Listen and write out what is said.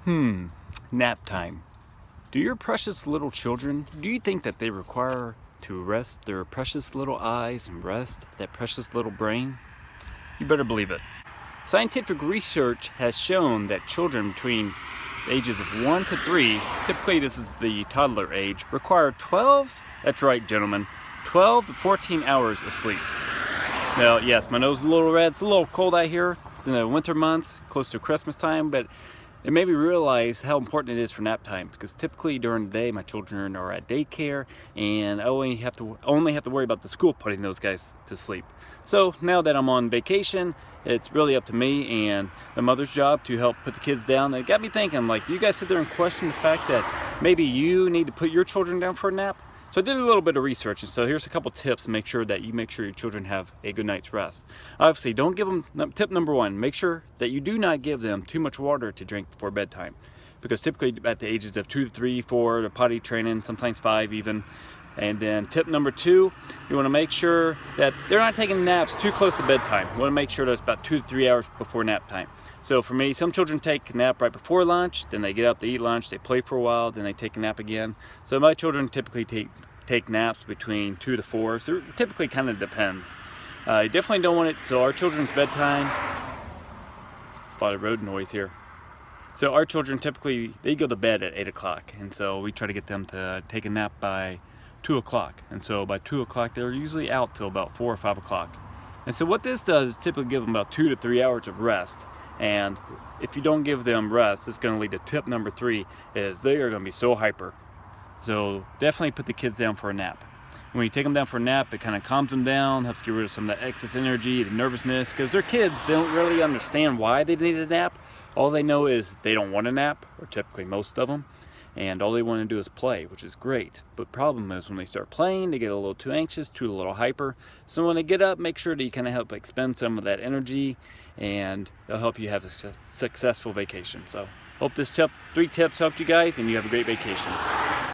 Nap time. Do your precious little children, do you think that they require to rest their precious little eyes and rest that precious little brain? You better believe it. Scientific research has shown that children between the ages of 1 to 3, typically this is the toddler age, require 12, that's right gentlemen, 12 to 14 hours of sleep. Now, yes, my nose is a little red, it's a little cold out here. It's in the winter months, close to Christmas time, but it made me realize how important it is for nap time, because typically during the day my children are at daycare and I only have to worry about the school putting those guys to sleep. So now that I'm on vacation, it's really up to me and the mother's job to help put the kids down. It got me thinking, like, do you guys sit there and question the fact that maybe you need to put your children down for a nap? So I did a little bit of research, and so here's a couple tips to make sure that you make sure your children have a good night's rest. Obviously, don't give them, tip number one, make sure that you do not give them too much water to drink before bedtime. Because typically at the ages of 2 to 3, 4, they're potty training, sometimes 5 even. And then tip number two, you want to make sure that they're not taking naps too close to bedtime. You want to make sure that it's about 2 to 3 hours before nap time. So for me, some children take a nap right before lunch, then they get up to eat lunch, they play for a while, then they take a nap again. So my children typically take naps between 2 to 4, so it typically kind of depends. You definitely don't want it, so our children's bedtime, it's a lot of road noise here. So our children typically, they go to bed at 8 o'clock, and so we try to get them to take a nap by 2 o'clock. And so by 2 o'clock, they're usually out till about 4 or 5 o'clock. And so what this does is typically give them about 2 to 3 hours of rest. And if you don't give them rest, it's going to lead to tip number 3, is they are going to be so hyper. So definitely put the kids down for a nap. When you take them down for a nap, it kind of calms them down, helps get rid of some of that excess energy, the nervousness, because they're kids. They don't really understand why they need a nap. All they know is they don't want a nap, or typically most of them, and all they want to do is play, which is great. But problem is when they start playing, they get a little too anxious, too a little hyper. So when they get up, make sure that you kind of help expend some of that energy, and they'll help you have a successful vacation. So hope this 3 tips helped you guys, and you have a great vacation.